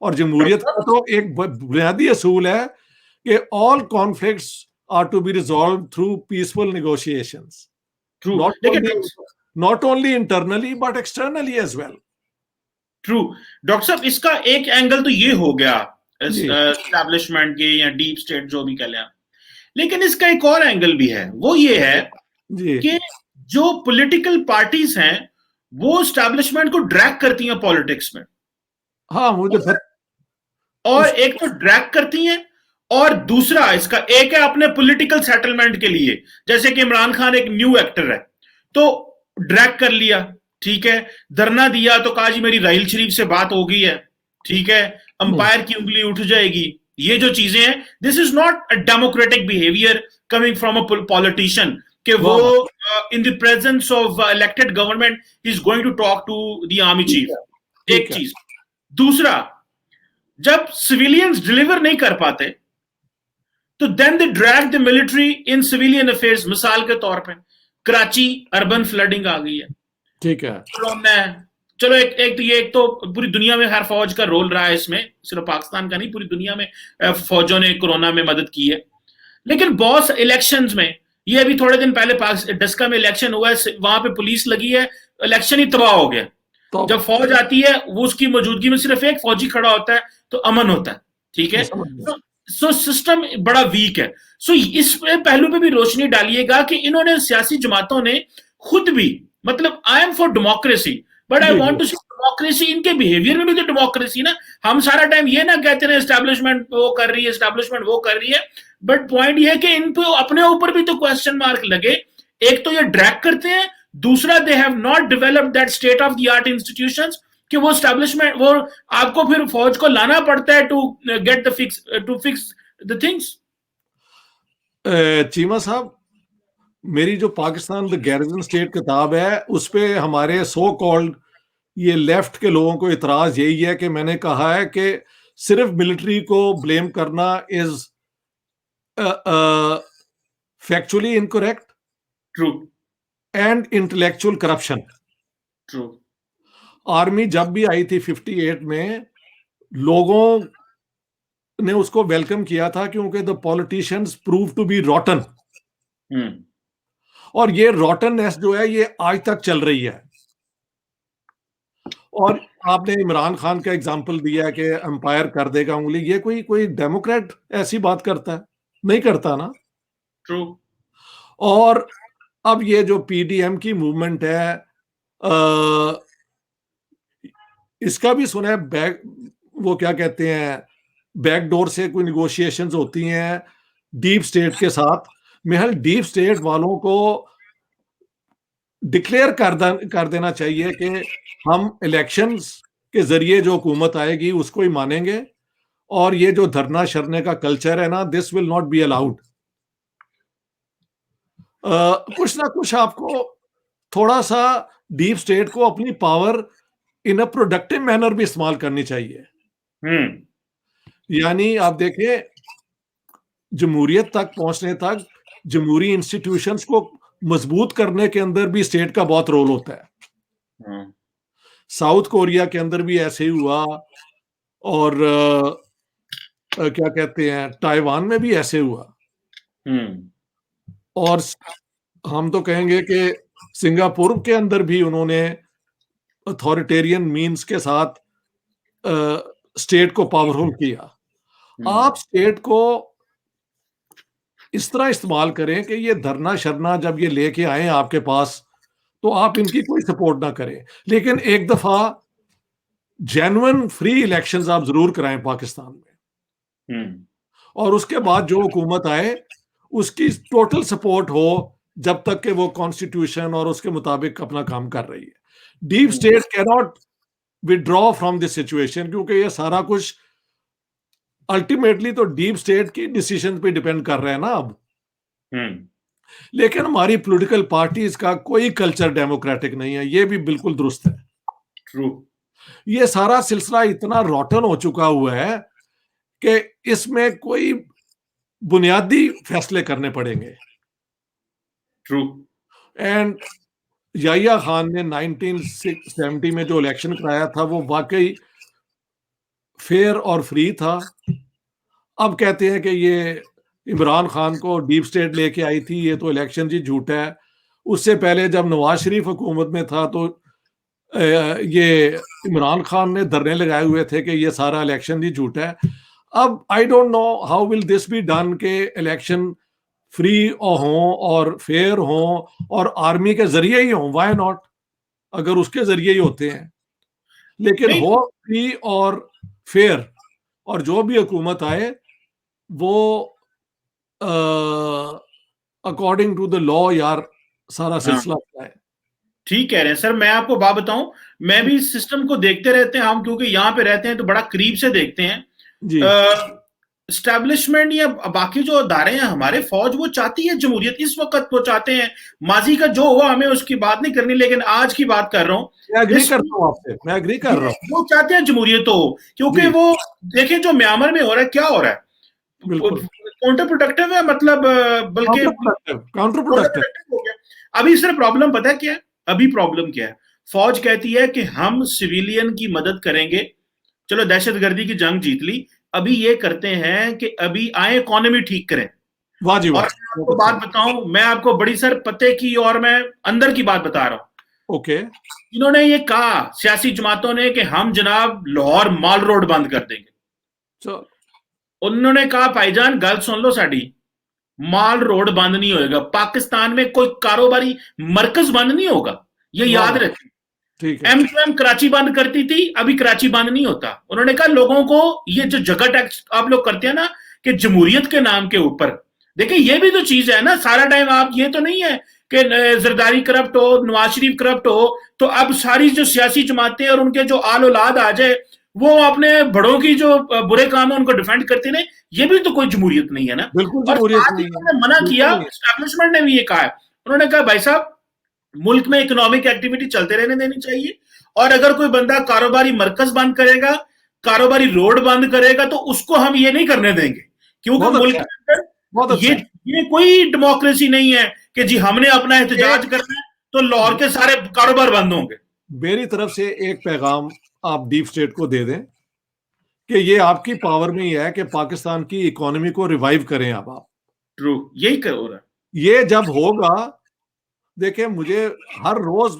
और जमहूरियत का तो एक बुनियादी असूल है कि all conflicts are to be resolved through peaceful negotiations, true. Not not only internally but externally as well. True. Doctor साहब, इसका एक एंगल तो ये हो गया जी। एस्टैब्लिशमेंट के या डीप स्टेट जो भी कह लें, लेकिन इसका एक और एंगल भी है। वो ये है जी। कि जो पॉलिटिकल पार्टीज हैं वो एस्टैब्लिशमेंट को ड्रैग करती हैं पॉलिटिक्स में। हाँ, मुझे और एक तो ड्रैग करती हैं, और दूसरा इसका एक है अपने पॉलिटिकल सेटलमेंट के लिए। जैसे कि इमरान खान एक न्यू एक्टर है, तो ड्रैग कर लिया, ठीक है, धरना दिया तो कहा जी मेरी राहील शरीफ से बात हो गई है, ठीक है, अंपायर की उंगली उठ जाएगी। ये जो चीजें हैं, this is not a democratic behaviour coming from a politician कि वो in the presence of elected government is going to talk to the army chief. एक चीज। दूसरा, जब सिविलियंस डिलीवर नहीं कर पाते तो then they drag the military in civilian affairs. मिसाल के तौर पे कराची अर्बन फ्लडिंग आ गई है, ठीक है, चलो एक तो पूरी दुनिया में हर फौज का रोल रहा है इसमें, सिर्फ पाकिस्तान का नहीं, पूरी दुनिया में फौजों ने कोरोना में मदद की है। लेकिन बॉस इलेक्शंस में, ये अभी थोड़े दिन पहले डस्का में इलेक्शन हुआ है, वहां पे पुलिस लगी है, इलेक्शन ही तबाह हो गया। तो जब फौज आती है, वो उसकी मौजूदगी में सिर्फ एक फौजी खड़ा होता है तो अमन होता है, ठीक है। समझ गया। सो सिस्टम बड़ा वीक है। सो इस पहलू पे भी रोशनी डालिएगा कि इन्होंने सियासी जमातों ने खुद भी, मतलब I am for democracy but I जी जी। वांट टू सी डेमोक्रेसी, इनके बिहेवियर में भी तो डेमोक्रेसी ना। हम सारा टाइम ये ना कहते रहे एस्टैब्लिशमेंट वो कर रही है, एस्टैब्लिशमेंट वो कर रही है, बट पॉइंट ये है कि इन पे अपने ऊपर भी तो क्वेश्चन मार्क लगे। एक तो ये ड्रैग करते हैं, दूसरा they have not developed that state of the art institutions कि वो स्टैब्लिशमेंट, वो आपको फिर फौज को लाना पड़ता है to get the fix to fix the things. Cheema साहब, मेरी जो पाकिस्तान द गैरिजन स्टेट किताब है, उस पे हमारे सो कॉल्ड ये लेफ्ट के लोगों को इतराज यही है कि मैंने कहा है कि सिर्फ मिलिट्री को ब्लेम करना is factually incorrect true and intellectual corruption. True. Army जब भी आई थी 58 में, लोगों ने उसको वेलकम किया था क्योंकि the politicians prove to be rotten. और ये रॉटननेस जो है ये आज तक चल रही है। और आपने इमरान खान का एग्जाम्पल दिया कि एम्पायर कर देगा उंगली, ये कोई कोई डेमोक्रेट ऐसी बात करता है? नहीं करता ना। ट्रू। और अब ये जो पीडीएम की मूवमेंट है, इसका भी सुना है बैक, वो क्या कहते हैं, बैकडोर से कोई निगोशिएशंस होती हैं डीप स्टेट के साथ। महल डीप स्टेट वालों को डिक्लेयर कर देना चाहिए कि हम इलेक्शंस के जरिए जो हुकूमत आएगी उसको ही मानेंगे, और ये जो धरना शरने का कल्चर है ना, this will not be allowed. कुछ ना कुछ आपको थोड़ा सा डीप स्टेट को अपनी power in a productive manner भी इस्तेमाल करनी चाहिए। यानी आप देखें, जमहूरियत तक पहुंचने तक जमहूरी इंस्टीट्यूशंस को मजबूत करने के अंदर भी स्टेट का बहुत रोल होता है। साउथ कोरिया के अंदर भी ऐसे ही हुआ, और क्या कहते हैं, ताइवान में भी ऐसे हुआ। और हम तो कहेंगे कि सिंगापुर के अंदर भी उन्होंने अथॉरिटेरियन मीन्स के साथ स्टेट को पावरफुल किया। आप स्टेट को इस तरह इस्तेमाल करें कि ये धरना शरना जब ये लेके आए आपके पास, तो आप इनकी कोई सपोर्ट ना करें, लेकिन एक दफा जेन्युइन फ्री इलेक्शंस आप जरूर कराएं पाकिस्तान में। और उसके बाद जो हुकूमत आए उसकी टोटल सपोर्ट हो, जब तक कि वो कॉन्स्टिट्यूशन और उसके मुताबिक अपना काम कर रही है। Deep state can not withdraw from this situation, क्योंकि ये सारा कुछ अल्टीमेटली तो डीप स्टेट की डिसीजन पे डिपेंड कर रहा है ना अब। लेकिन हमारी पॉलिटिकल पार्टीज का कोई कल्चर डेमोक्रेटिक नहीं है, ये भी बिल्कुल दुरुस्त है। ट्रू। ये सारा सिलसिला इतना रॉटन हो चुका हुआ है कि इसमें कोई बुनियादी फैसले करने पड़ेंगे। ट्रू। एंड याहिया खान ने 1970 में जो इलेक्शन कराया था वो वाकई फेयर और फ्री था। अब कहते हैं कि ये इमरान खान को डीप स्टेट लेके आई थी, ये तो इलेक्शन जी झूठा है। उससे पहले जब नवाज शरीफ हुकूमत में था तो ये इमरान खान ने धरने लगाए हुए थे कि ये सारा इलेक्शन ही झूठा है। अब I don't know how will this be done के इलेक्शन फ्री हों और फेयर हों और आर्मी के जरिए ही हों, व्हाई नॉट, अगर उसके जरिए ही होते हैं, लेकिन हो फ्री और फेयर, और जो भी हुकूमत आए वो अकॉर्डिंग टू द लॉ यार सारा सिलसिला है। ठीक कह रहे हैं सर। मैं आपको बात बताऊं, मैं भी इस सिस्टम को देखते रहते हैं, हम क्योंकि यहाँ पे रहते हैं तो बड़ा करीब से देखते हैं जी। एस्टैब्लिशमेंट या बाकी जो अदारे हैं हमारे, फौज वो चाहती है जमहूरियत, इस वक्त वो चाहते हैं। माजी का जो हुआ हमें उसकी बात नहीं करनी, लेकिन आज की बात कर रहा हूँ। मैं एग्री करता हूँ आपसे, मैं एग्री कर रहा हूँ। वो चाहते हैं जमहूरियत हो, क्योंकि वो देखें जो म्यांमार में हो रहा है, क्या हो रहा है, बिल्कुल काउंटर प्रोडक्टिव है, मतलब बल्कि काउंटर प्रोडक्टिव हो गया। अभी सिर्फ प्रॉब्लम पता है क्या है, अभी प्रॉब्लम क्या है, फौज कहती है कि हम सिविलियन की मदद करेंगे, चलो दहशतगर्दी की जंग जीत ली, अभी ये करते हैं कि अभी आए इकोनॉमी ठीक करें। वाह जी और वाह, मैं आपको बहुत बात अच्छा। बताऊं, मैं आपको बड़ी सर पते की और मैं अंदर की बात बता रहा हूं। ओके। इन्होंने ये कहा सियासी जमातों ने कि हम जनाब लाहौर माल रोड बंद कर देंगे। चलो। उन्होंने कहा भाईजान गल सुन लो साडी, माल रोड बंद नहीं होएगा, पाकिस्तान में कोई कारोबारी मरकज बंद नहीं होगा, ये वाह याद वाह, रखें। ठीक है। M2M कराची बंद करती थी, अभी कराची बंद नहीं होता। उन्होंने कहा लोगों को ये जो जगह टैक्स आप लोग करते हैं ना कि जमहूरियत के नाम के ऊपर, देखिए ये भी तो चीज है ना, सारा टाइम आप ये तो नहीं है कि जरदारी करप्ट हो, नवाज शरीफ करप्ट हो, तो अब सारी जो सियासी जमातें और उनके जो आल औलाद आ जाए वो अपने बड़ों की जो बुरे काम है उनको डिफेंड करते रहे, ये भी तो कोई जमहूरियत नहीं है ना। बिल्कुल और जमहूरियत साथ ही नहीं है, उन्होंने मना बिल्कुल किया, नहीं है। एस्टैब्लिशमेंट ने भी ये कहा है, उन्होंने कहा भाई साहब मुल्क में इकोनॉमिक एक्टिविटी चलते रहने देनी चाहिए, और अगर कोई बंदा कारोबारी मरकज बंद करेगा, कारोबारी रोड बंद करेगा, तो उसको हम ये नहीं करने देंगे, क्योंकि बहुत मुल्क अच्छा है, के अंदर बहुत ये अच्छा है। ये कोई डेमोक्रेसी नहीं है कि जी हमने अपना एहतजाज एक करना है तो लाहौर के सारे कारोबार बंद होंगे। मेरी तरफ से एक पैगाम आप डीप स्टेट को दे दें कि ये आपकी पावर में ही है कि पाकिस्तान की इकोनॉमी को रिवाइव करें। अब आप ट्रू, यही हो रहा है। ये जब होगा, देखिए मुझे हर रोज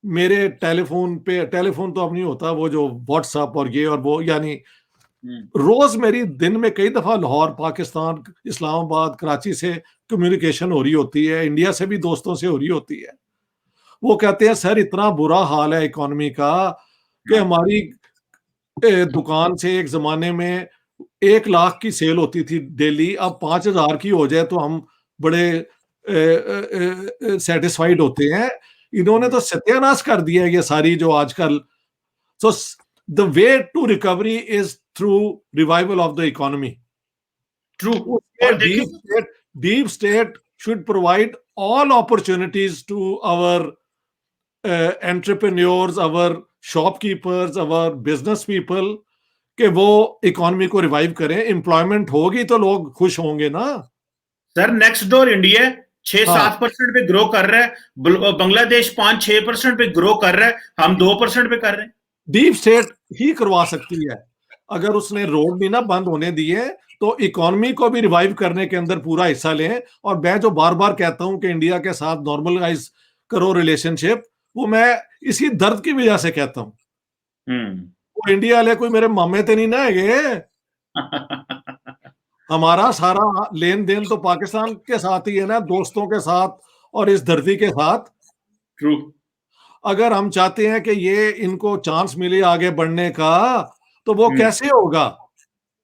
मेरे टेलीफोन पे, टेलीफोन तो अब नहीं होता, वो जो व्हाट्सएप और ये और वो, यानी रोज मेरी दिन में कई दफा लाहौर, पाकिस्तान, इस्लामाबाद, कराची से कम्युनिकेशन हो रही होती है, इंडिया से भी दोस्तों से हो रही होती है। वो कहते हैं सर इतना बुरा हाल है इकोनॉमी का कि हाँ, हमारी दुकान से एक जमाने में 1 लाख की सेल होती थी डेली, अब 5,000 की हो जाए तो हम बड़े सेटिस्फाइड होते हैं। इन्होंने तो सत्यानाश कर दिया है ये सारी जो आजकल। So the way to recovery is through revival of the economy. True. उसके और देखिए, deep state should provide all opportunities to our entrepreneurs, our shopkeepers, our business people, कि वो इकोनॉमी को रिवाइव करें। एम्प्लॉयमेंट होगी तो लोग खुश होंगे ना। सर नेक्स्ट डोर इंडिया 6-7 हाँ, परसेंट पे ग्रो कर रहा है, बांग्लादेश 5-6% पे ग्रो कर रहा है, हम 2% पे कर रहे हैं। डीप स्टेट ही करवा सकती है। अगर उसने रोड भी ना बंद होने दिए तो इकोनॉमी को भी रिवाइव करने के अंदर पूरा हिस्सा लें। और मैं जो बार बार कहता हूं कि इंडिया के साथ नॉर्मलाइज करो रिलेशनशिप, वो मैं इसी दर्द की वजह से कहता हूं। हम्म। वो इंडिया वाले कोई मेरे मामे तो नहीं ना है। हमारा सारा लेन देन तो पाकिस्तान के साथ ही है ना, दोस्तों के साथ और इस धरती के साथ। ट्रू। अगर हम चाहते हैं कि ये इनको चांस मिले आगे बढ़ने का, तो वो हम्म। कैसे होगा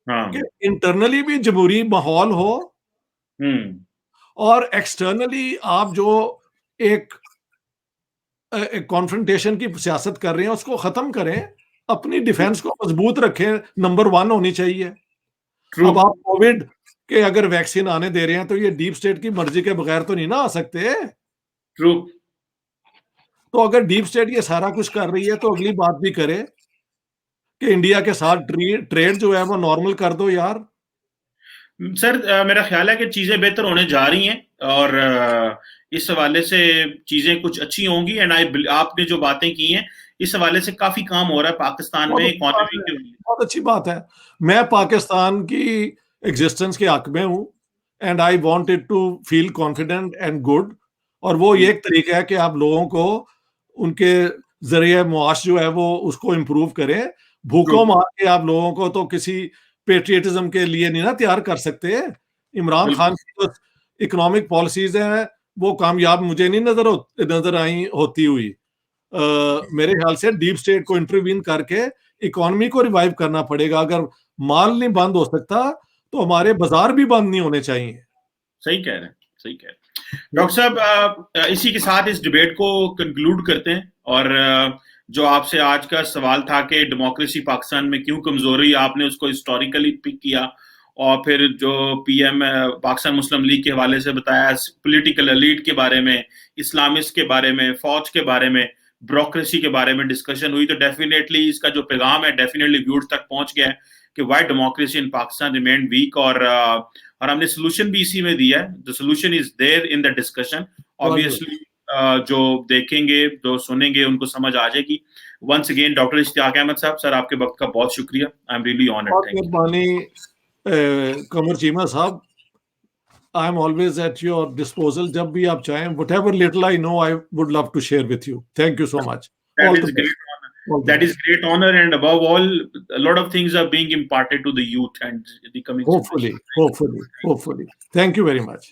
कि हाँ। इंटरनली भी जमहूरी माहौल हो हम्म। और एक्सटर्नली आप जो एक कॉन्फ्रंटेशन की सियासत कर रहे हैं उसको खत्म करें, अपनी डिफेंस को मजबूत रखें, नंबर 1 होनी चाहिए। ट्रू। अब आप कोविड के अगर वैक्सीन आने दे रहे हैं तो ये डीप स्टेट की मर्जी के बगैर तो नहीं ना आ सकते। ट्रू। तो अगर डीप स्टेट ये सारा कुछ कर रही है तो अगली बात भी करे कि इंडिया के साथ ट्रेड जो है वो नॉर्मल कर दो यार। सर मेरा ख्याल है कि चीजें बेहतर होने जा रही हैं, और इस हवाले से चीजें कुछ अच्छी होंगी, एंड आई आपने जो बातें की हैं इस हवाले से काफी काम हो रहा है पाकिस्तान में बहुत अच्छी बात इकोनॉमी है, के लिए। बहुत अच्छी बात है। मैं पाकिस्तान की एग्जिस्टेंस के हक में हूँ and I want it to feel confident and good. और वो ये एक तरीका है कि आप लोगों को उनके जरिए मुआश जो है वो उसको इम्प्रूव करें। ट्रू। भूखों मार के आप लोगों को तो किसी पेट्रियटिज्म के लिए नहीं ना तैयार कर सकते। इमरान बिल्कुल। खान की जो इकोनॉमिक पॉलिसीज हैं वो कामयाब मुझे नहीं नजर आई होती हुई। मेरे ख्याल से डीप स्टेट को इंटरवीन करके इकोनॉमी को रिवाइव करना पड़ेगा। अगर माल नहीं बंद हो सकता तो हमारे बाजार भी बंद नहीं होने चाहिए। सही कह रहे हैं, सही कह रहे हैं डॉक्टर साहब। इसी के साथ इस डिबेट को कंक्लूड करते हैं, और जो आपसे आज का सवाल था कि डेमोक्रेसी पाकिस्तान में क्यों कमजोरी, आपने उसको हिस्टोरिकली पिक किया, और फिर जो पीएम पाकिस्तान मुस्लिम लीग के हवाले से बताया, पॉलिटिकल एलीट के बारे में, इस्लामिस्ट के बारे में, फौज के बारे में, ब्यूरोक्रेसी के बारे में डिस्कशन हुई, तो डेफिनेटली इसका जो पैगाम है डेफिनेटली व्यूअर्स तक पहुंच गया है कि why democracy in Pakistan remain weak, और हमने सोल्यूशन भी इसी में दिया है। The solution is there in the discussion, बहुत ऑब्वियसली। जो देखेंगे, जो सुनेंगे, उनको समझ आ जाएगी। Once again doctor Ishtiaq Ahmed साहब, सर आपके वक्त का बहुत शुक्रिया। I am really honoured. बहुत थैंक यू। मेहरबानी कमर चीमा साहब, I am always at your disposal, जब भी आप चाहें, whatever little I know I would love to share with you. Thank you so much. That all is the great best. honor. All the That is best. great honor, and above all, a lot of things are being imparted to the youth and the coming generation. Hopefully, hopefully, hopefully. Thank you very much.